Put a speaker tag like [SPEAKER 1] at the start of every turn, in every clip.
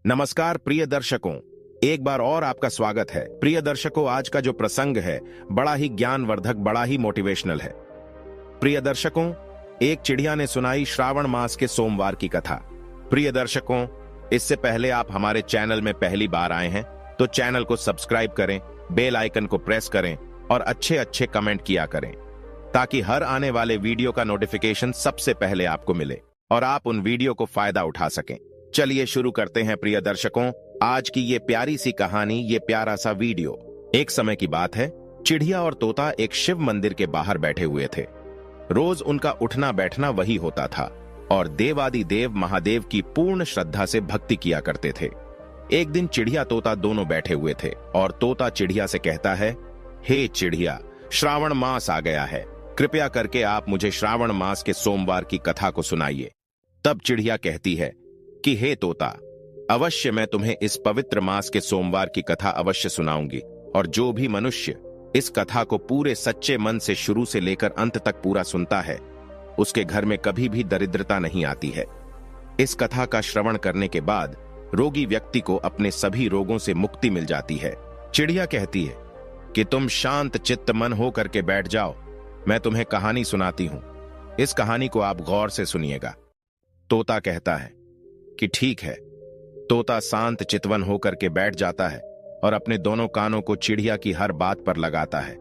[SPEAKER 1] नमस्कार प्रिय दर्शकों, एक बार और आपका स्वागत है। प्रिय दर्शकों, आज का जो प्रसंग है बड़ा ही ज्ञानवर्धक, बड़ा ही मोटिवेशनल है। प्रिय दर्शकों, एक चिड़िया ने सुनाई श्रावण मास के सोमवार की कथा। प्रिय दर्शकों, इससे पहले आप हमारे चैनल में पहली बार आए हैं तो चैनल को सब्सक्राइब करें, बेल आइकन को प्रेस करें और अच्छे अच्छे कमेंट किया करें ताकि हर आने वाले वीडियो का नोटिफिकेशन सबसे पहले आपको मिले और आप उन वीडियो को फायदा उठा सकें। चलिए शुरू करते हैं प्रिय दर्शकों, आज की ये प्यारी सी कहानी, ये प्यारा सा वीडियो। एक समय की बात है, चिड़िया और तोता एक शिव मंदिर के बाहर बैठे हुए थे। रोज उनका उठना बैठना वही होता था और देवादि देव महादेव की पूर्ण श्रद्धा से भक्ति किया करते थे। एक दिन चिड़िया तोता दोनों बैठे हुए थे और तोता चिड़िया से कहता है, हे चिड़िया, श्रावण मास आ गया है, कृपया करके आप मुझे श्रावण मास के सोमवार की कथा को सुनाइए। तब चिड़िया कहती है कि हे तोता, अवश्य मैं तुम्हें इस पवित्र मास के सोमवार की कथा अवश्य सुनाऊंगी और जो भी मनुष्य इस कथा को पूरे सच्चे मन से शुरू से लेकर अंत तक पूरा सुनता है, उसके घर में कभी भी दरिद्रता नहीं आती है। इस कथा का श्रवण करने के बाद रोगी व्यक्ति को अपने सभी रोगों से मुक्ति मिल जाती है। चिड़िया कहती है कि तुम शांत चित्त मन हो करके बैठ जाओ, मैं तुम्हें कहानी सुनाती हूं। इस कहानी को आप गौर से सुनिएगा। तोता कहता है कि ठीक है। तोता शांत चितवन होकर के बैठ जाता है और अपने दोनों कानों को चिड़िया की हर बात पर लगाता है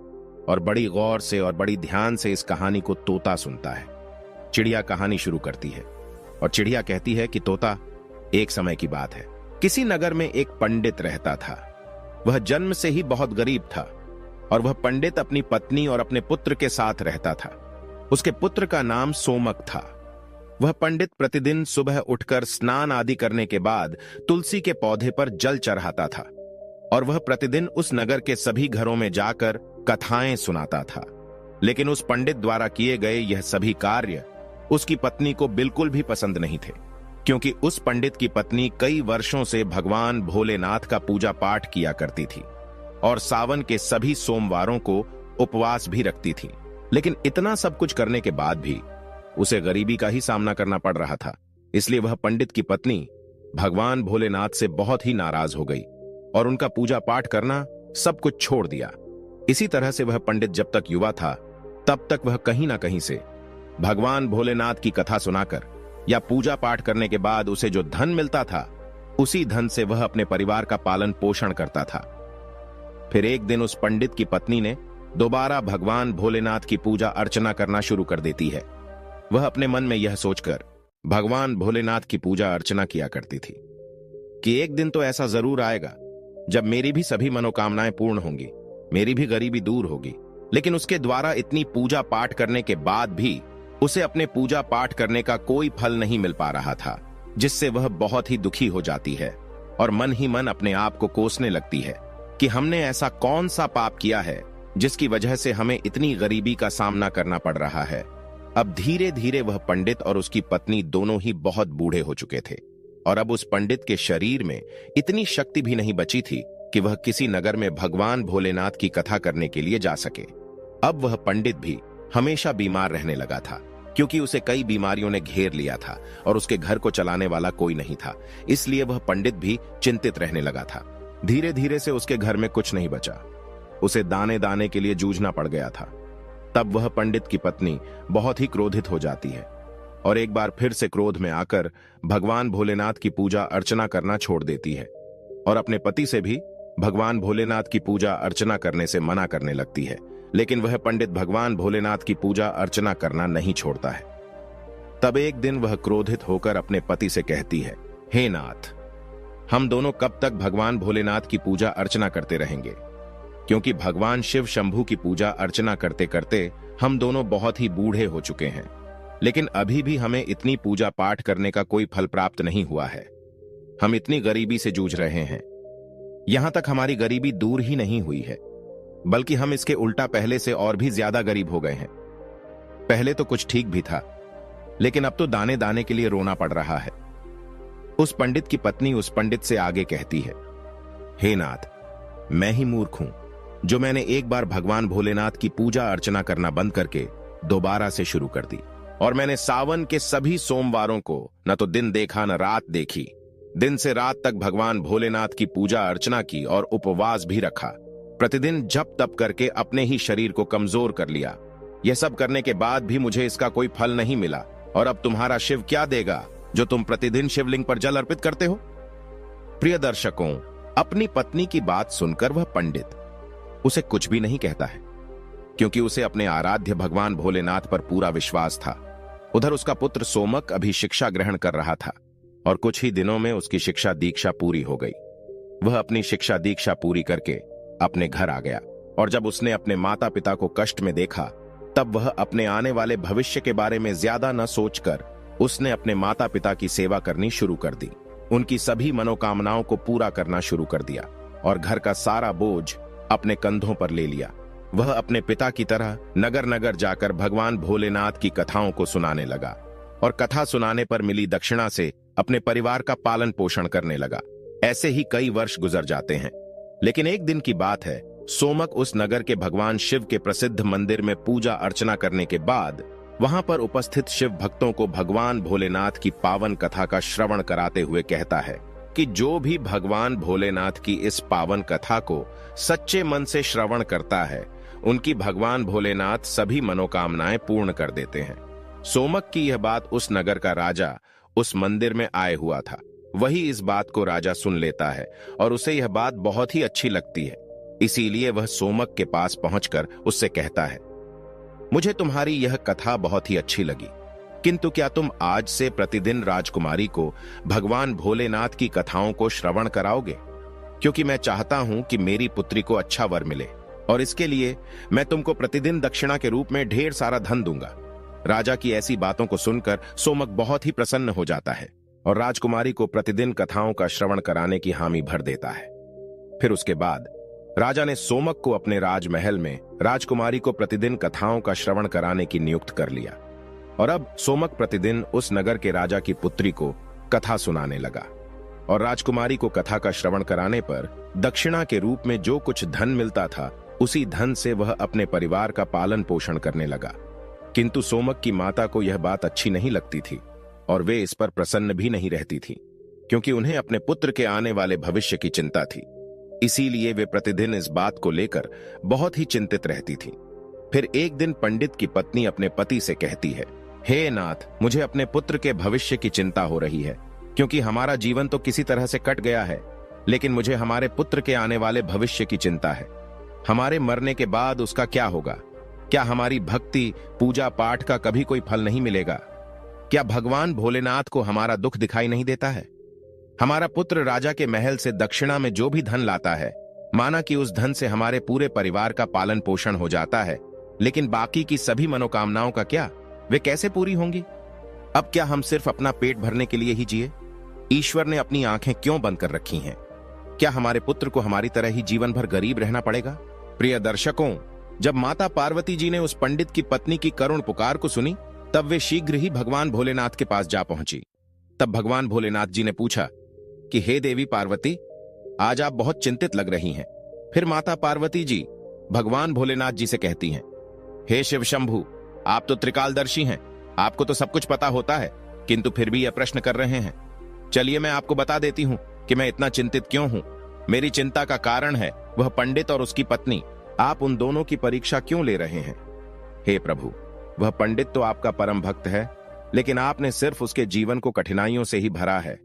[SPEAKER 1] और बड़ी गौर से और बड़ी ध्यान से इस कहानी को तोता सुनता है। चिड़िया कहानी शुरू करती है और चिड़िया कहती है कि तोता, एक समय की बात है, किसी नगर में एक पंडित रहता था। वह जन्म से ही बहुत गरीब था और वह पंडित अपनी पत्नी और अपने पुत्र के साथ रहता था। उसके पुत्र का नाम सोमक था। वह पंडित प्रतिदिन सुबह उठकर स्नान आदि करने के बाद तुलसी के पौधे पर जल चढ़ाता था और वह प्रतिदिन उस नगर के सभी घरों में जाकर कथाएं सुनाता था। लेकिन उस पंडित द्वारा किए गए यह सभी कार्य उसकी पत्नी को बिल्कुल भी पसंद नहीं थे, क्योंकि उस पंडित की पत्नी कई वर्षों से भगवान भोलेनाथ का पूजा पाठ किया करती थी और सावन के सभी सोमवारों को उपवास भी रखती थी। लेकिन इतना सब कुछ करने के बाद भी उसे गरीबी का ही सामना करना पड़ रहा था। इसलिए वह पंडित की पत्नी भगवान भोलेनाथ से बहुत ही नाराज हो गई और उनका पूजा पाठ करना सब कुछ छोड़ दिया। इसी तरह से वह पंडित जब तक युवा था तब तक वह कहीं ना कहीं से भगवान भोलेनाथ की कथा सुनाकर या पूजा पाठ करने के बाद उसे जो धन मिलता था, उसी धन से वह अपने परिवार का पालन पोषण करता था। फिर एक दिन उस पंडित की पत्नी ने दोबारा भगवान भोलेनाथ की पूजा अर्चना करना शुरू कर देती है। वह अपने मन में यह सोचकर भगवान भोलेनाथ की पूजा अर्चना किया करती थी कि एक दिन तो ऐसा जरूर आएगा जब मेरी भी सभी मनोकामनाएं पूर्ण होंगी, मेरी भी गरीबी दूर होगी। लेकिन उसके द्वारा इतनी पूजा पाठ करने के बाद भी उसे अपने पूजा पाठ करने का कोई फल नहीं मिल पा रहा था, जिससे वह बहुत ही दुखी हो जाती है और मन ही मन अपने आप को कोसने लगती है कि हमने ऐसा कौन सा पाप किया है जिसकी वजह से हमें इतनी गरीबी का सामना करना पड़ रहा है। अब धीरे धीरे वह पंडित और उसकी पत्नी दोनों ही बहुत बूढ़े हो चुके थे और अब उस पंडित के शरीर में इतनी शक्ति भी नहीं बची थी कि वह किसी नगर में भगवान भोलेनाथ की कथा करने के लिए जा सके। अब वह पंडित भी हमेशा बीमार रहने लगा था, क्योंकि उसे कई बीमारियों ने घेर लिया था और उसके घर को चलाने वाला कोई नहीं था। इसलिए वह पंडित भी चिंतित रहने लगा था। धीरे धीरे से उसके घर में कुछ नहीं बचा, उसे दाने दाने के लिए जूझना पड़ गया था। तब वह पंडित की पत्नी बहुत ही क्रोधित हो जाती है और एक बार फिर से क्रोध में आकर भगवान भोलेनाथ की पूजा अर्चना करना छोड़ देती है और अपने पति से भी भगवान भोलेनाथ की पूजा अर्चना करने से मना करने लगती है। लेकिन वह पंडित भगवान भोलेनाथ की पूजा अर्चना करना नहीं छोड़ता है। तब एक दिन वह क्रोधित होकर अपने पति से कहती है, हे नाथ, हम दोनों कब तक भगवान भोलेनाथ की पूजा अर्चना करते रहेंगे? क्योंकि भगवान शिव शंभू की पूजा अर्चना करते करते हम दोनों बहुत ही बूढ़े हो चुके हैं, लेकिन अभी भी हमें इतनी पूजा पाठ करने का कोई फल प्राप्त नहीं हुआ है। हम इतनी गरीबी से जूझ रहे हैं। यहां तक हमारी गरीबी दूर ही नहीं हुई है, बल्कि हम इसके उल्टा पहले से और भी ज्यादा गरीब हो गए हैं। पहले तो कुछ ठीक भी था, लेकिन अब तो दाने दाने के लिए रोना पड़ रहा है। उस पंडित की पत्नी उस पंडित से आगे कहती है, हे नाथ, मैं ही मूर्ख हूं जो मैंने एक बार भगवान भोलेनाथ की पूजा अर्चना करना बंद करके दोबारा से शुरू कर दी और मैंने सावन के सभी सोमवारों को न तो दिन देखा न रात देखी दिन से रात तक भगवान भोलेनाथ की पूजा अर्चना की और उपवास भी रखा। प्रतिदिन जप तप करके अपने ही शरीर को कमजोर कर लिया। यह सब करने के बाद भी मुझे इसका कोई फल नहीं मिला। और अब तुम्हारा शिव क्या देगा जो तुम प्रतिदिन शिवलिंग पर जल अर्पित करते हो? प्रिय दर्शकों, अपनी पत्नी की बात सुनकर वह पंडित उसे कुछ भी नहीं कहता है, क्योंकि उसे अपने आराध्य भगवान भोलेनाथ पर पूरा विश्वास था। उधर उसका पुत्र सोमक अभी शिक्षा ग्रहण कर रहा था और कुछ ही दिनों में उसकी शिक्षा दीक्षा पूरी हो गई। वह अपनी शिक्षा दीक्षा पूरी करके अपने घर आ गया और जब उसने अपने माता पिता को कष्ट में देखा, तब वह अपने आने वाले भविष्य के बारे में ज्यादा न सोचकर उसने अपने माता पिता की सेवा करनी शुरू कर दी। उनकी सभी मनोकामनाओं को पूरा करना शुरू कर दिया और घर का सारा बोझ अपने कंधों पर ले लिया। वह अपने पिता की तरह नगर नगर जाकर भगवान भोलेनाथ की कथाओं को सुनाने लगा और कथा सुनाने पर मिली दक्षिणा से अपने परिवार का पालन पोषण करने लगा। ऐसे ही कई वर्ष गुजर जाते हैं। लेकिन एक दिन की बात है, सोमक उस नगर के भगवान शिव के प्रसिद्ध मंदिर में पूजा अर्चना करने के बाद वहां पर उपस्थित शिव भक्तों को भगवान भोलेनाथ की पावन कथा का श्रवण कराते हुए कहता है कि जो भी भगवान भोलेनाथ की इस पावन कथा को सच्चे मन से श्रवण करता है, उनकी भगवान भोलेनाथ सभी मनोकामनाएं पूर्ण कर देते हैं। सोमक की यह बात उस नगर का राजा उस मंदिर में आए हुआ था। वही इस बात को राजा सुन लेता है और उसे यह बात बहुत ही अच्छी लगती है। इसीलिए वह सोमक के पास पहुंचकर उससे कहता है, मुझे तुम्हारी यह कथा बहुत ही अच्छी लगी, किंतु क्या तुम आज से प्रतिदिन राजकुमारी को भगवान भोलेनाथ की कथाओं को श्रवण कराओगे? क्योंकि मैं चाहता हूं कि मेरी पुत्री को अच्छा वर मिले और इसके लिए मैं तुमको प्रतिदिन दक्षिणा के रूप में ढेर सारा धन दूंगा। राजा की ऐसी बातों को सुनकर सोमक बहुत ही प्रसन्न हो जाता है और राजकुमारी को प्रतिदिन कथाओं का श्रवण कराने की हामी भर देता है। फिर उसके बाद राजा ने सोमक को अपने राजमहल में राजकुमारी को प्रतिदिन कथाओं का श्रवण कराने की नियुक्त कर लिया और अब सोमक प्रतिदिन उस नगर के राजा की पुत्री को कथा सुनाने लगा और राजकुमारी को कथा का श्रवण कराने पर दक्षिणा के रूप में जो कुछ धन मिलता था, उसी धन से वह अपने परिवार का पालन पोषण करने लगा। किंतु सोमक की माता को यह बात अच्छी नहीं लगती थी और वे इस पर प्रसन्न भी नहीं रहती थी, क्योंकि उन्हें अपने पुत्र के आने वाले भविष्य की चिंता थी। इसीलिए वे प्रतिदिन इस बात को लेकर बहुत ही चिंतित रहती थी। फिर एक दिन पंडित की पत्नी अपने पति से कहती है, हे नाथ, मुझे अपने पुत्र के भविष्य की चिंता हो रही है, क्योंकि हमारा जीवन तो किसी तरह से कट गया है, लेकिन मुझे हमारे पुत्र के आने वाले भविष्य की चिंता है। हमारे मरने के बाद उसका क्या होगा? क्या हमारी भक्ति पूजा पाठ का कभी कोई फल नहीं मिलेगा? क्या भगवान भोलेनाथ को हमारा दुख दिखाई नहीं देता है? हमारा पुत्र राजा के महल से दक्षिणा में जो भी धन लाता है, माना कि उस धन से हमारे पूरे परिवार का पालन पोषण हो जाता है, लेकिन बाकी की सभी मनोकामनाओं का क्या? वे कैसे पूरी होंगी? अब क्या हम सिर्फ अपना पेट भरने के लिए ही जिए? ईश्वर ने अपनी आंखें क्यों बंद कर रखी हैं? क्या हमारे पुत्र को हमारी तरह ही जीवन भर गरीब रहना पड़ेगा? प्रिय दर्शकों, जब माता पार्वती जी ने उस पंडित की पत्नी की करुण पुकार को सुनी, तब वे शीघ्र ही भगवान भोलेनाथ के पास जा पहुंची। तब भगवान भोलेनाथ जी ने पूछा कि हे देवी पार्वती, आज आप बहुत चिंतित लग रही हैं। फिर माता पार्वती जी भगवान भोलेनाथ जी से कहती हैं, हे शिव शंभु, आप तो त्रिकालदर्शी हैं, आपको तो सब कुछ पता होता है, किंतु फिर भी यह प्रश्न कर रहे हैं। चलिए मैं आपको बता देती हूं कि मैं इतना चिंतित क्यों हूं। मेरी चिंता का कारण है वह पंडित और उसकी पत्नी। आप उन दोनों की परीक्षा क्यों ले रहे हैं? हे प्रभु, वह पंडित तो आपका परम भक्त है, लेकिन आपने सिर्फ उसके जीवन को कठिनाइयों से ही भरा है।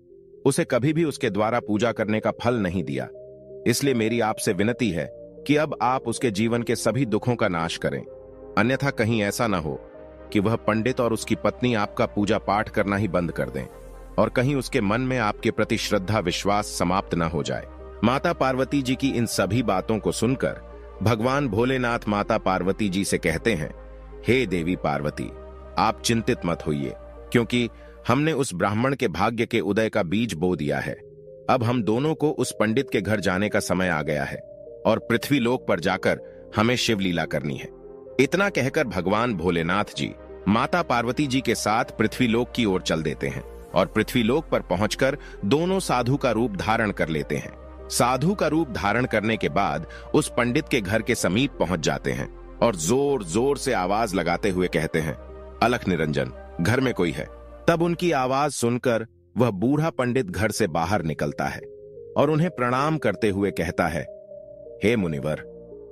[SPEAKER 1] उसे कभी भी उसके द्वारा पूजा करने का फल नहीं दिया। इसलिए मेरी आपसे विनती है कि अब आप उसके जीवन के सभी दुखों का नाश करें, अन्यथा कहीं ऐसा ना हो कि वह पंडित और उसकी पत्नी आपका पूजा पाठ करना ही बंद कर दें और कहीं उसके मन में आपके प्रति श्रद्धा विश्वास समाप्त न हो जाए। माता पार्वती जी की इन सभी बातों को सुनकर भगवान भोलेनाथ माता पार्वती जी से कहते हैं, हे देवी पार्वती, आप चिंतित मत होइए, क्योंकि हमने उस ब्राह्मण के भाग्य के उदय का बीज बो दिया है। अब हम दोनों को उस पंडित के घर जाने का समय आ गया है और पृथ्वी लोक पर जाकर हमें शिवलीला करनी है। इतना कहकर भगवान भोलेनाथ जी माता पार्वती जी के साथ पृथ्वी लोक की ओर चल देते हैं और पृथ्वी लोक पर पहुंचकर दोनों साधु का रूप धारण कर लेते हैं। साधु का रूप धारण करने के बाद उस पंडित के घर के समीप पहुंच जाते हैं और जोर जोर से आवाज लगाते हुए कहते हैं, अलख निरंजन, घर में कोई है। तब उनकी आवाज सुनकर वह बूढ़ा पंडित घर से बाहर निकलता है और उन्हें प्रणाम करते हुए कहता है, हे मुनिवर,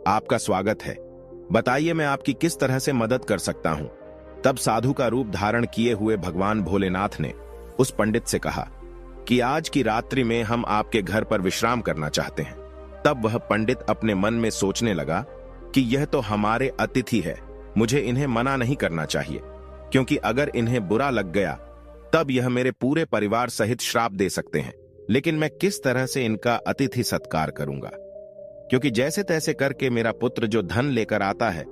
[SPEAKER 1] आपका स्वागत है। बताइए मैं आपकी किस तरह से मदद कर सकता हूं। तब साधु का रूप धारण किए हुए भगवान भोलेनाथ ने उस पंडित से कहा कि आज की रात्रि में हम आपके घर पर विश्राम करना चाहते हैं। तब वह पंडित अपने मन में सोचने लगा कि यह तो हमारे अतिथि है, मुझे इन्हें मना नहीं करना चाहिए, क्योंकि अगर इन्हें बुरा लग गया तब यह मेरे पूरे परिवार सहित श्राप दे सकते हैं। लेकिन मैं किस तरह से इनका अतिथि सत्कार करूंगा, क्योंकि जैसे तैसे करके मेरा पुत्र जो धन लेकर आता है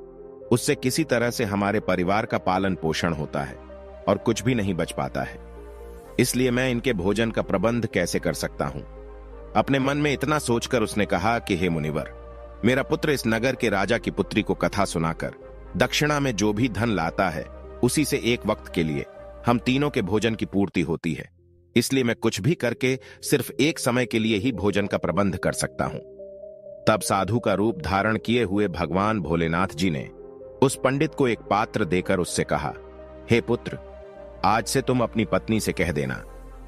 [SPEAKER 1] उससे किसी तरह से हमारे परिवार का पालन पोषण होता है और कुछ भी नहीं बच पाता है। इसलिए मैं इनके भोजन का प्रबंध कैसे कर सकता हूं। अपने मन में इतना सोचकर उसने कहा कि हे मुनिवर, मेरा पुत्र इस नगर के राजा की पुत्री को कथा सुनाकर दक्षिणा में जो भी धन लाता है उसी से एक वक्त के लिए हम तीनों के भोजन की पूर्ति होती है। इसलिए मैं कुछ भी करके सिर्फ एक समय के लिए ही भोजन का प्रबंध कर सकता हूं। तब साधु का रूप धारण किए हुए भगवान भोलेनाथ जी ने उस पंडित को एक पात्र देकर उससे कहा, हे पुत्र, आज से तुम अपनी पत्नी से कह देना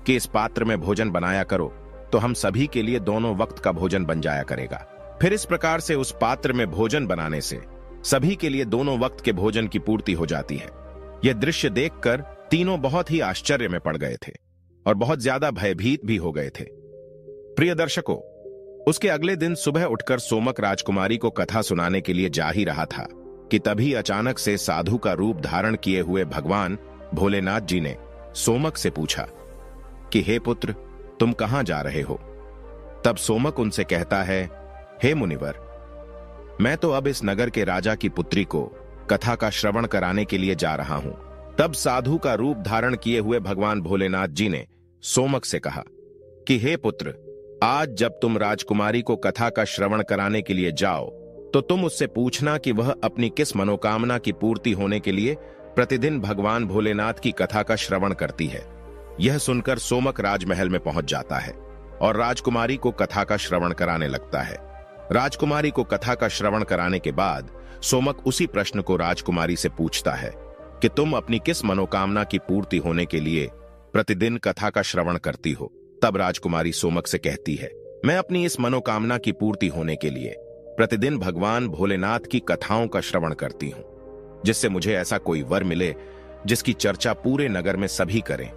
[SPEAKER 1] कि इस पात्र में भोजन बनाया करो, तो हम सभी के लिए दोनों वक्त का भोजन बन जाया करेगा। फिर इस प्रकार से उस पात्र में भोजन बनाने से सभी के लिए दोनों वक्त के भोजन की पूर्ति हो जाती है। यह दृश्य देखकर तीनों बहुत ही आश्चर्य में पड़ गए थे और बहुत ज्यादा भयभीत भी हो गए थे। प्रिय दर्शकों, उसके अगले दिन सुबह उठकर सोमक राजकुमारी को कथा सुनाने के लिए जा ही रहा था कि तभी अचानक से साधु का रूप धारण किए हुए भगवान भोलेनाथ जी ने सोमक से पूछा कि हे पुत्र, तुम कहां जा रहे हो। तब सोमक उनसे कहता है, हे मुनिवर, मैं तो अब इस नगर के राजा की पुत्री को कथा का श्रवण कराने के लिए जा रहा हूं। तब साधु का रूप धारण किए हुए भगवान भोलेनाथ जी ने सोमक से कहा कि हे पुत्र, आज जब तुम राजकुमारी को कथा का श्रवण कराने के लिए जाओ तो तुम उससे पूछना कि वह अपनी किस मनोकामना की पूर्ति होने के लिए प्रतिदिन भगवान भोलेनाथ की कथा का श्रवण करती है। यह सुनकर सोमक राजमहल में पहुंच जाता है और राजकुमारी को कथा का श्रवण कराने लगता है। राजकुमारी को कथा का श्रवण कराने के बाद सोमक उसी प्रश्न को राजकुमारी से पूछता है कि तुम अपनी किस मनोकामना की पूर्ति होने के लिए प्रतिदिन कथा का श्रवण करती हो। तब राजकुमारी सोमक से कहती है, मैं अपनी इस मनोकामना की पूर्ति होने के लिए प्रतिदिन भगवान भोलेनाथ की कथाओं का श्रवण करती हूं, जिससे मुझे ऐसा कोई वर मिले जिसकी चर्चा पूरे नगर में सभी करें।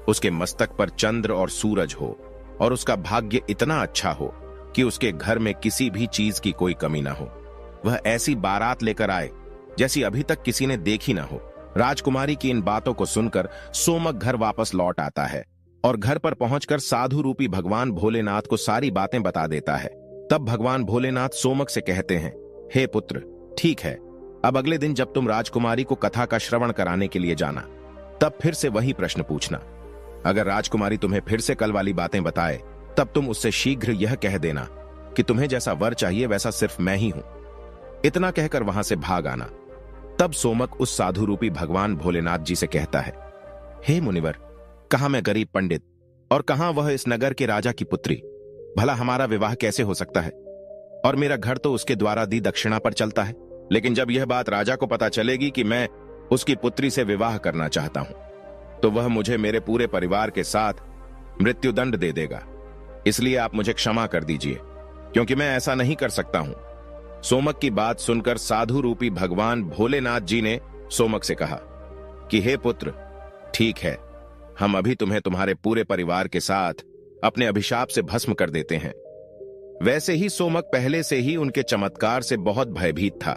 [SPEAKER 1] उसके मस्तक पर चंद्र और सूरज हो और उसका भाग्य इतना अच्छा हो कि उसके घर में किसी भी चीज की कोई कमी ना हो। वह ऐसी बारात लेकर आए जैसी अभी तक किसी ने देखी ना हो। राजकुमारी की इन बातों को सुनकर सोमक घर वापस लौट आता है और घर पर पहुंचकर साधु रूपी भगवान भोलेनाथ को सारी बातें बता देता है। तब भगवान भोलेनाथ सोमक से कहते हैं, हे पुत्र, ठीक है, अब अगले दिन जब तुम राजकुमारी को कथा का श्रवण कराने के लिए जाना तब फिर से वही प्रश्न पूछना। अगर राजकुमारी तुम्हें फिर से कल वाली बातें बताए तब तुम उससे शीघ्र यह कह देना कि तुम्हें जैसा वर चाहिए वैसा सिर्फ मैं ही हूं। इतना कहकर वहां से भाग आना। तब सोमक उस साधु रूपी भगवान भोलेनाथ जी से कहता है, हे मुनिवर, कहां मैं गरीब पंडित और कहां वह इस नगर के राजा की पुत्री। भला हमारा विवाह कैसे हो सकता है, और मेरा घर तो उसके द्वारा दी दक्षिणा पर चलता है। लेकिन जब यह बात राजा को पता चलेगी कि मैं उसकी पुत्री से विवाह करना चाहता हूं तो वह मुझे मेरे पूरे परिवार के साथ मृत्युदंड दे देगा। इसलिए आप मुझे क्षमा कर दीजिए, क्योंकि मैं ऐसा नहीं कर सकता हूं। सोमक की बात सुनकर साधु रूपी भगवान भोलेनाथ जी ने सोमक से कहा कि हे पुत्र, ठीक है, हम अभी तुम्हें तुम्हारे पूरे परिवार के साथ अपने अभिशाप से भस्म कर देते हैं। वैसे ही सोमक पहले से ही उनके चमत्कार से बहुत भयभीत था।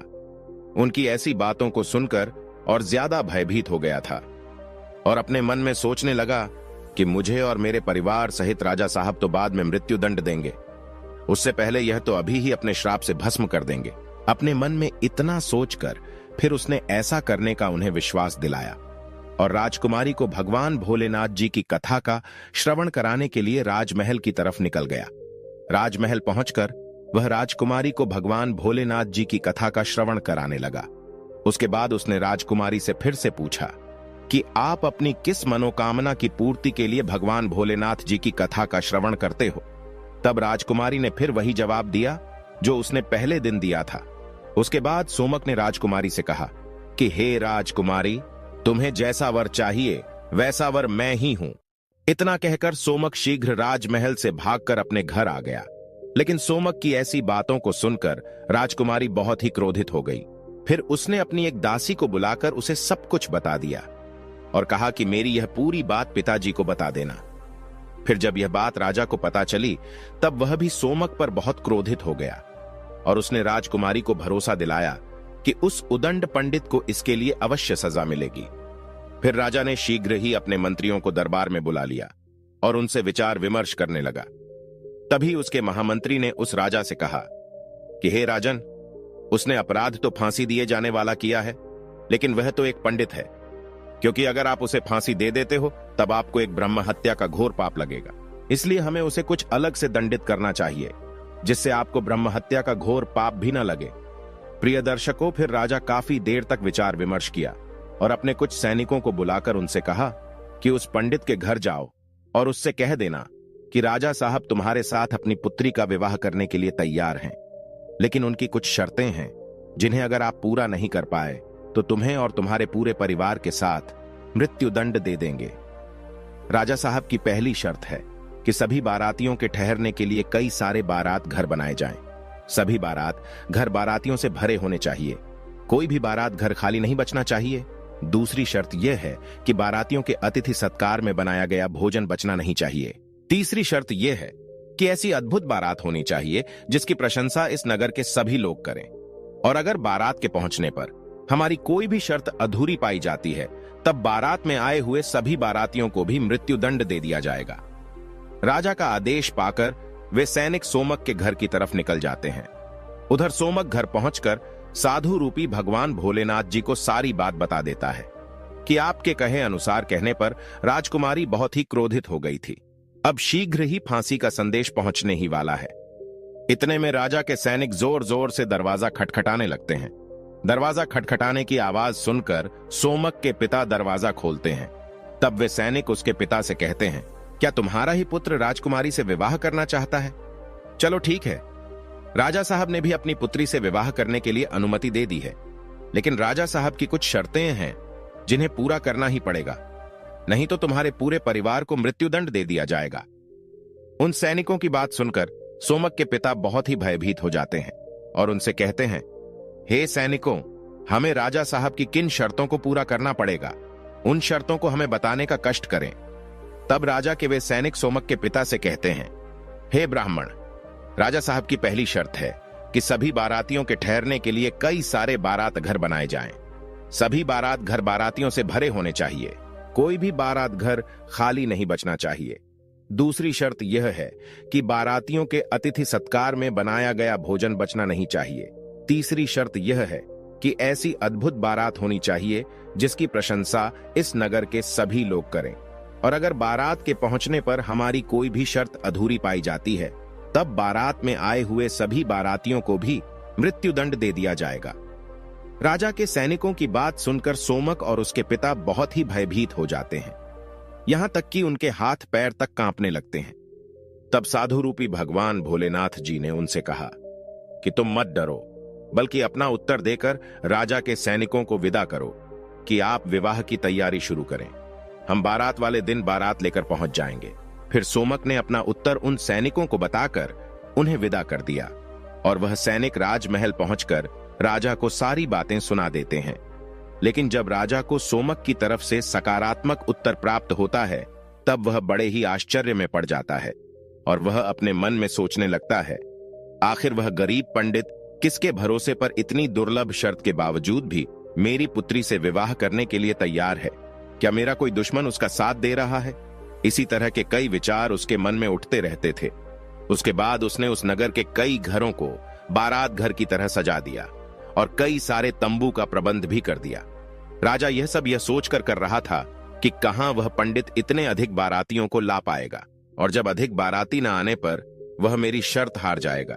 [SPEAKER 1] उनकी ऐसी बातों को सुनकर और ज्यादा भयभीत हो गया था और अपने मन में सोचने लगा कि मुझे और मेरे परिवार सहित राजा साहब तो बाद में मृत्युदंड देंगे, उससे पहले यह तो अभी ही अपने श्राप से भस्म कर देंगे। अपने मन में इतना सोचकर फिर उसने ऐसा करने का उन्हें विश्वास दिलाया और राजकुमारी को भगवान भोलेनाथ जी की कथा का श्रवण कराने के लिए राजमहल की तरफ निकल गया। राजमहल पहुंचकर वह राजकुमारी को भगवान भोलेनाथ जी की कथा का श्रवण कराने लगा। उसके बाद उसने राजकुमारी से फिर से पूछा कि आप अपनी किस मनोकामना की पूर्ति के लिए भगवान भोलेनाथ जी की कथा का श्रवण करते हो। तब राजकुमारी ने फिर वही जवाब दिया जो उसने पहले दिन दिया था। उसके बाद सोमक ने राजकुमारी से कहा कि हे राजकुमारी, तुम्हें जैसा वर चाहिए वैसा वर मैं ही हूं। इतना कहकर सोमक शीघ्र राजमहल से भागकर अपने घर आ गया। लेकिन सोमक की ऐसी बातों को सुनकर राजकुमारी बहुत ही क्रोधित हो गई। फिर उसने अपनी एक दासी को बुलाकर उसे सब कुछ बता दिया और कहा कि मेरी यह पूरी बात पिताजी को बता देना। फिर जब यह बात राजा को पता चली तब वह भी सोमक पर बहुत क्रोधित हो गया और उसने राजकुमारी को भरोसा दिलाया कि उस उदंड पंडित को इसके लिए अवश्य सजा मिलेगी। फिर राजा ने शीघ्र ही अपने मंत्रियों को दरबार में बुला लिया और उनसे विचार विमर्श करने लगा। तभी उसके महामंत्री ने उस राजा से कहा कि हे राजन, उसने अपराध तो फांसी दिए जाने वाला किया है, लेकिन वह तो एक पंडित है, क्योंकि अगर आप उसे फांसी दे देते हो तब आपको एक ब्रह्म हत्या का घोर पाप लगेगा। इसलिए हमें उसे कुछ अलग से दंडित करना चाहिए जिससे आपको ब्रह्म हत्या का घोर पाप भी न लगे। प्रिय दर्शकों, फिर राजा काफी देर तक विचार विमर्श किया और अपने कुछ सैनिकों को बुलाकर उनसे कहा कि उस पंडित के घर जाओ और उससे कह देना कि राजा साहब तुम्हारे साथ अपनी पुत्री का विवाह करने के लिए तैयार हैं, लेकिन उनकी कुछ शर्तें हैं जिन्हें अगर आप पूरा नहीं कर पाए तो तुम्हें और तुम्हारे पूरे परिवार के साथ मृत्युदंड दे देंगे। राजा साहब की पहली शर्त है कि सभी बारातियों के ठहरने के लिए कई सारे बारात घर बनाए जाएं। सभी बारात घर बारातियों से भरे होने चाहिए, कोई भी बारात घर खाली नहीं बचना चाहिए। दूसरी शर्त यह है कि बारातियों के अतिथि सत्कार में बनाया गया भोजन बचना नहीं चाहिए। तीसरी शर्त यह है कि ऐसी अद्भुत बारात होनी चाहिए जिसकी प्रशंसा इस नगर के सभी लोग करें, और अगर बारात के पहुंचने पर हमारी कोई भी शर्त अधूरी पाई जाती है तब बारात में आए हुए सभी बारातियों को भी मृत्युदंड दे दिया जाएगा। राजा का आदेश पाकर वे सैनिक सोमक के घर की तरफ निकल जाते हैं। उधर सोमक घर पहुंचकर साधु रूपी भगवान भोलेनाथ जी को सारी बात बता देता है कि आपके कहे अनुसार कहने पर राजकुमारी बहुत ही क्रोधित हो गई थी। अब शीघ्र ही फांसी का संदेश पहुंचने ही वाला है। इतने में राजा के सैनिक जोर जोर से दरवाजा खटखटाने लगते हैं। दरवाजा खटखटाने की आवाज सुनकर सोमक के पिता दरवाजा खोलते हैं। तब वे सैनिक उसके पिता से कहते हैं, क्या तुम्हारा ही पुत्र राजकुमारी से विवाह करना चाहता है? चलो ठीक है। राजा साहब ने भी अपनी पुत्री से विवाह करने के लिए अनुमति दे दी है, लेकिन राजा साहब की कुछ शर्तें हैं जिन्हें पूरा करना ही पड़ेगा, नहीं तो तुम्हारे पूरे परिवार को मृत्युदंड दे दिया जाएगा। उन सैनिकों की बात सुनकर सोमक के पिता बहुत ही भयभीत हो जाते हैं और उनसे कहते हैं, हे सैनिकों, हमें राजा साहब की किन शर्तों को पूरा करना पड़ेगा, उन शर्तों को हमें बताने का कष्ट करें। तब राजा के वे सैनिक सोमक के पिता से कहते हैं, हे ब्राह्मण, राजा साहब की पहली शर्त है कि सभी बारातियों के ठहरने के लिए कई सारे बारात घर बनाए जाएं। सभी बारात घर बारातियों से भरे होने चाहिए, कोई भी बारात घर खाली नहीं बचना चाहिए। दूसरी शर्त यह है कि बारातियों के अतिथि सत्कार में बनाया गया भोजन बचना नहीं चाहिए। तीसरी शर्त यह है कि ऐसी अद्भुत बारात होनी चाहिए जिसकी प्रशंसा इस नगर के सभी लोग करें, और अगर बारात के पहुंचने पर हमारी कोई भी शर्त अधूरी पाई जाती है तब बारात में आए हुए सभी बारातियों को भी मृत्युदंड दे दिया जाएगा। राजा के सैनिकों की बात सुनकर सोमक और उसके पिता बहुत ही भयभीत हो जाते हैं, यहां तक कि उनके हाथ पैर तक कांपने लगते हैं। तब साधु रूपी भगवान भोलेनाथ जी ने उनसे कहा कि तुम मत डरो, बल्कि अपना उत्तर देकर राजा के सैनिकों को विदा करो कि आप विवाह की तैयारी शुरू करें। हम बारात वाले दिन बारात लेकर पहुंच जाएंगे। फिर सोमक ने अपना उत्तर उन सैनिकों को बताकर उन्हें विदा कर दिया और वह सैनिक राजमहल पहुंचकर राजा को सारी बातें सुना देते हैं। लेकिन जब राजा को सोमक की तरफ से सकारात्मक उत्तर प्राप्त होता है तब वह बड़े ही आश्चर्य में पड़ जाता है और वह अपने मन में सोचने लगता है, आखिर वह गरीब पंडित किसके भरोसे पर इतनी दुर्लभ शर्त के बावजूद भी मेरी पुत्री से विवाह करने के लिए तैयार है? क्या मेरा कोई दुश्मन उसका साथ दे रहा है? इसी तरह के कई विचार उसके मन में उठते रहते थे। उसके बाद उसने उस नगर के कई घरों को बारात घर की तरह सजा दिया और कई सारे तंबू का प्रबंध भी कर दिया। राजा यह सब यह सोचकर कर रहा था कि कहां वह पंडित इतने अधिक बारातियों को ला पाएगा, और जब अधिक बाराती न आने पर वह मेरी शर्त हार जाएगा,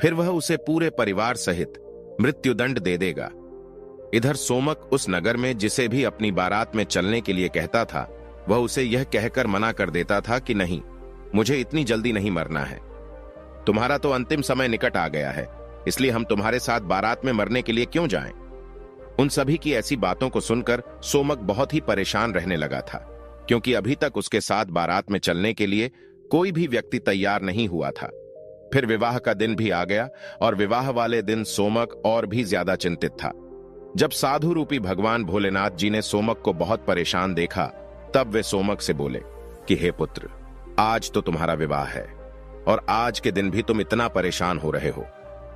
[SPEAKER 1] फिर वह उसे पूरे परिवार सहित मृत्युदंड दे देगा। इधर सोमक उस नगर में जिसे भी अपनी बारात में चलने के लिए कहता था वह उसे यह कहकर मना कर देता था कि नहीं, मुझे इतनी जल्दी नहीं मरना है, तुम्हारा तो अंतिम समय निकट आ गया है, इसलिए हम तुम्हारे साथ बारात में मरने के लिए क्यों जाएं? उन सभी की ऐसी बातों को सुनकर सोमक बहुत ही परेशान रहने लगा था क्योंकि अभी तक उसके साथ बारात में चलने के लिए कोई भी व्यक्ति तैयार नहीं हुआ था। फिर विवाह का दिन भी आ गया और विवाह वाले दिन सोमक और भी ज्यादा चिंतित था। जब साधु रूपी भगवान भोलेनाथ जी ने सोमक को बहुत परेशान देखा, तब वे सोमक से बोले कि हे पुत्र, आज तो तुम्हारा विवाह है और आज के दिन भी तुम इतना परेशान हो रहे हो।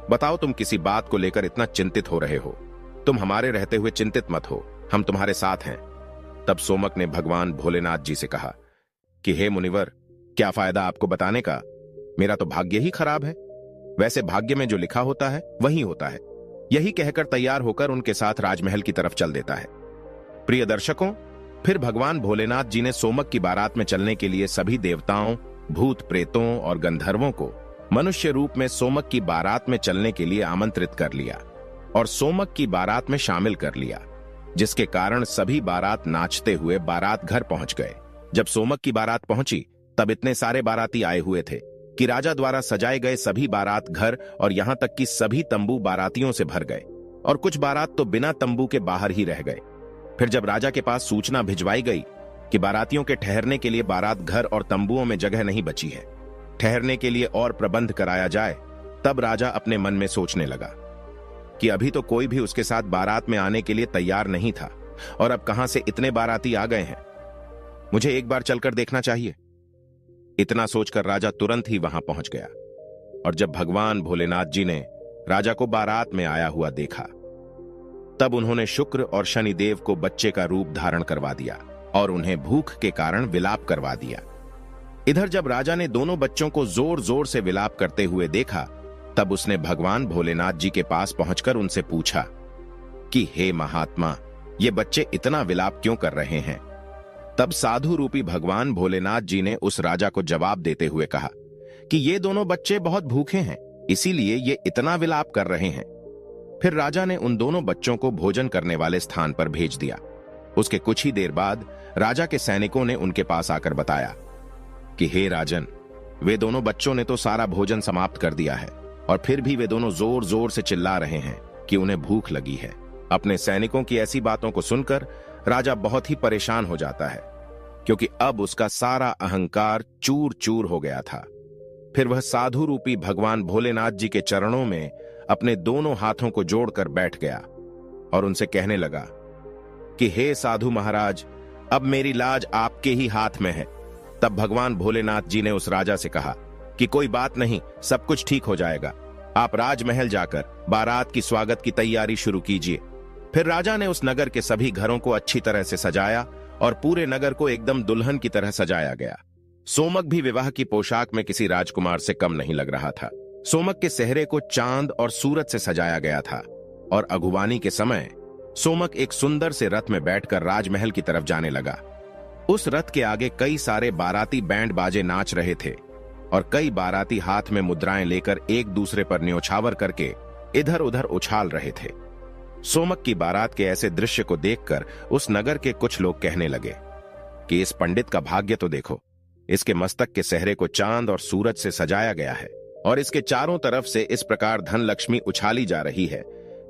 [SPEAKER 1] बताओ, तुम किसी बात को लेकर इतना चिंतित हो रहे हो? तुम हमारे रहते हुए चिंतित मत हो, हम तुम्हारे साथ हैं। तब सोमक ने भगवान भोलेनाथ जी से कहा कि हे मुनिवर, क्या फायदा आपको बताने का, मेरा तो भाग्य ही खराब है। वैसे भाग्य में जो लिखा होता है वही होता है। यही कहकर तैयार होकर उनके साथ राजमहल की तरफ चल देता है। प्रिय दर्शकों, फिर भगवान भोलेनाथ जी ने सोमक की बारात में चलने के लिए सभी देवताओं, भूत प्रेतों और गंधर्वों को मनुष्य रूप में सोमक की बारात में चलने के लिए आमंत्रित कर लिया और सोमक की बारात में शामिल कर लिया, जिसके कारण सभी बारात नाचते हुए बारात घर पहुंच गए। जब सोमक की बारात पहुंची, तब इतने सारे बाराती आए हुए थे कि राजा द्वारा सजाए गए सभी बारात घर और यहां तक कि सभी तंबू बारातियों से भर गए और कुछ बारात तो बिना तंबू के बाहर ही रह गए। फिर जब राजा के पास सूचना भिजवाई गई कि बारातियों के ठहरने के लिए बारात घर और तंबुओं में जगह नहीं बची है, ठहरने के लिए और प्रबंध कराया जाए, तब राजा अपने मन में सोचने लगा कि अभी तो कोई भी उसके साथ बारात में आने के लिए तैयार नहीं था और अब कहां से इतने बाराती आ गए हैं। मुझे एक बार चलकर देखना चाहिए। इतना सोचकर राजा तुरंत ही वहां पहुंच गया और जब भगवान भोलेनाथ जी ने राजा को बारात में आया हुआ देखा, तब उन्होंने शुक्र और शनिदेव को बच्चे का रूप धारण करवा दिया और उन्हें भूख के कारण विलाप करवा दिया। इधर जब राजा ने दोनों बच्चों को जोर जोर से विलाप करते हुए देखा, तब उसने भगवान भोलेनाथ जी के पास पहुंचकर उनसे पूछा कि हे महात्मा, ये बच्चे इतना विलाप क्यों कर रहे हैं? तब साधु रूपी भगवान भोलेनाथ जी ने उस राजा को जवाब देते हुए कहा कि ये दोनों बच्चे बहुत भूखे हैं, इसीलिए ये इतना विलाप कर रहे हैं। फिर राजा ने उन दोनों बच्चों को भोजन करने वाले स्थान पर भेज दिया। उसके कुछ ही देर बाद राजा के सैनिकों ने उनके पास आकर बताया कि हे राजन, वे दोनों बच्चों ने तो सारा भोजन समाप्त कर दिया है और फिर भी वे दोनों जोर जोर से चिल्ला रहे हैं कि उन्हें भूख लगी है। अपने सैनिकों की ऐसी बातों को सुनकर राजा बहुत ही परेशान हो जाता है, क्योंकि अब उसका सारा अहंकार चूर चूर हो गया था। फिर वह साधु रूपी भगवान भोलेनाथ जी के चरणों में अपने दोनों हाथों को जोड़कर बैठ गया और उनसे कहने लगा कि हे साधु महाराज, अब मेरी लाज आपके ही हाथ में है। तब भगवान भोलेनाथ जी ने उस राजा से कहा कि कोई बात नहीं, सब कुछ ठीक हो जाएगा। आप राजमहल जाकर बारात की स्वागत की तैयारी शुरू कीजिए। फिर राजा ने उस नगर के सभी घरों को अच्छी तरह से सजाया और पूरे नगर को एकदम दुल्हन की तरह सजाया गया। सोमक भी विवाह की पोशाक में किसी राजकुमार से कम नहीं लग रहा था। सोमक के सेहरे को चांद और सूरज से सजाया गया था और अगुवानी के समय सोमक एक सुंदर से रथ में बैठकर राजमहल की तरफ जाने लगा। उस रथ के आगे कई सारे बाराती बैंड बाजे नाच रहे थे और कई बाराती हाथ में मुद्राएं लेकर एक दूसरे पर न्योछावर करके इधर उधर उछाल रहे थे। सोमक की बारात के ऐसे दृश्य को देखकर उस नगर के कुछ लोग कहने लगे कि इस पंडित का भाग्य तो देखो, इसके मस्तक के सेहरे को चांद और सूरज से सजाया गया है और इसके चारों तरफ से इस प्रकार धन लक्ष्मी उछाली जा रही है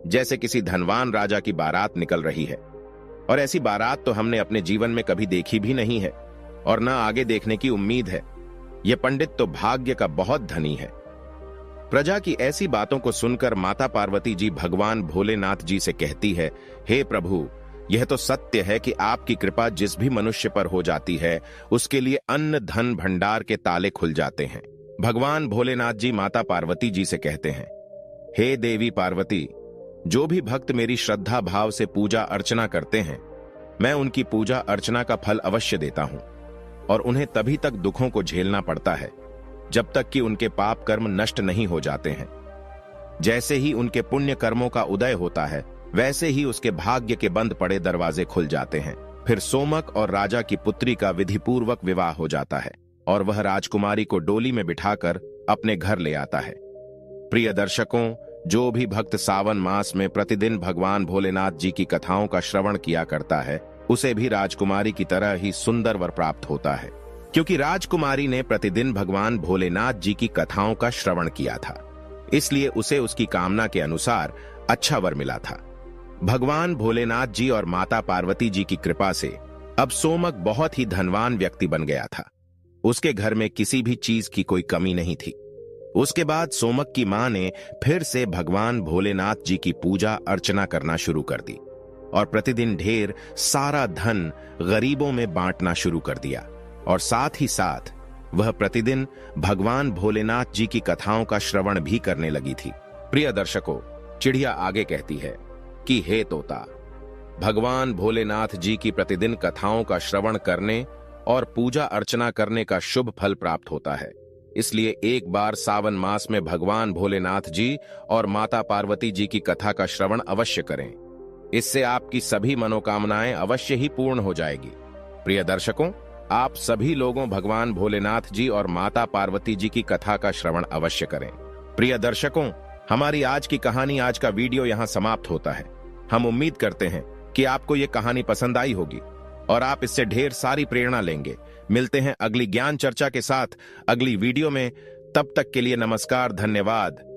[SPEAKER 1] जैसे किसी धनवान राजा की बारात निकल रही है। और ऐसी बारात तो हमने अपने जीवन में कभी देखी भी नहीं है और न आगे देखने की उम्मीद है। यह पंडित तो भाग्य का बहुत धनी है। प्रजा की ऐसी बातों को सुनकर माता पार्वती जी भगवान भोलेनाथ जी से कहती है, हे प्रभु, यह तो सत्य है कि आपकी कृपा जिस भी मनुष्य पर हो जाती है उसके लिए अन्न धन भंडार के ताले खुल जाते हैं। भगवान भोलेनाथ जी माता पार्वती जी से कहते हैं, हे देवी पार्वती, जो भी भक्त मेरी श्रद्धा भाव से पूजा अर्चना करते हैं, मैं उनकी पूजा अर्चना का फल अवश्य देता हूं और उन्हें तभी तक दुखों को झेलना पड़ता है जब तक कि उनके पाप कर्म नष्ट नहीं हो जाते हैं। जैसे ही उनके पुण्य कर्मों का उदय होता है, वैसे ही उसके भाग्य के बंद पड़े दरवाजे खुल जाते हैं। फिर सोमक और राजा की पुत्री का विधिपूर्वक विवाह हो जाता है और वह राजकुमारी को डोली में बिठाकर अपने घर ले आता है। प्रिय दर्शकों, जो भी भक्त सावन मास में प्रतिदिन भगवान भोलेनाथ जी की कथाओं का श्रवण किया करता है, उसे भी राजकुमारी की तरह ही सुंदर वर प्राप्त होता है, क्योंकि राजकुमारी ने प्रतिदिन भगवान भोलेनाथ जी की कथाओं का श्रवण किया था, इसलिए उसे उसकी कामना के अनुसार अच्छा वर मिला था। भगवान भोलेनाथ जी और माता पार्वती जी की कृपा से अब सोमक बहुत ही धनवान व्यक्ति बन गया था। उसके घर में किसी भी चीज की कोई कमी नहीं थी। उसके बाद सोमक की मां ने फिर से भगवान भोलेनाथ जी की पूजा अर्चना करना शुरू कर दी और प्रतिदिन ढेर सारा धन गरीबों में बांटना शुरू कर दिया। और साथ ही साथ वह प्रतिदिन भगवान भोलेनाथ जी की कथाओं का श्रवण भी करने लगी थी। प्रिय दर्शकों, चिड़िया आगे कहती है कि हे तोता, भगवान भोलेनाथ जी की प्रतिदिन कथाओं का श्रवण करने और पूजा अर्चना करने का शुभ फल प्राप्त होता है। इसलिए एक बार सावन मास में भगवान भोलेनाथ जी और माता पार्वती जी की कथा का श्रवण अवश्य करें। इससे आपकी सभी मनोकामनाएं अवश्य ही पूर्ण हो जाएगी। प्रिय दर्शकों, आप सभी लोगों भगवान भोलेनाथ जी और माता पार्वती जी की कथा का श्रवण अवश्य करें। प्रिय दर्शकों, हमारी आज की कहानी, आज का वीडियो यहां समाप्त होता है। हम उम्मीद करते हैं कि आपको ये कहानी पसंद आई होगी और आप इससे ढेर सारी प्रेरणा लेंगे। मिलते हैं अगली ज्ञान चर्चा के साथ अगली वीडियो में। तब तक के लिए नमस्कार, धन्यवाद।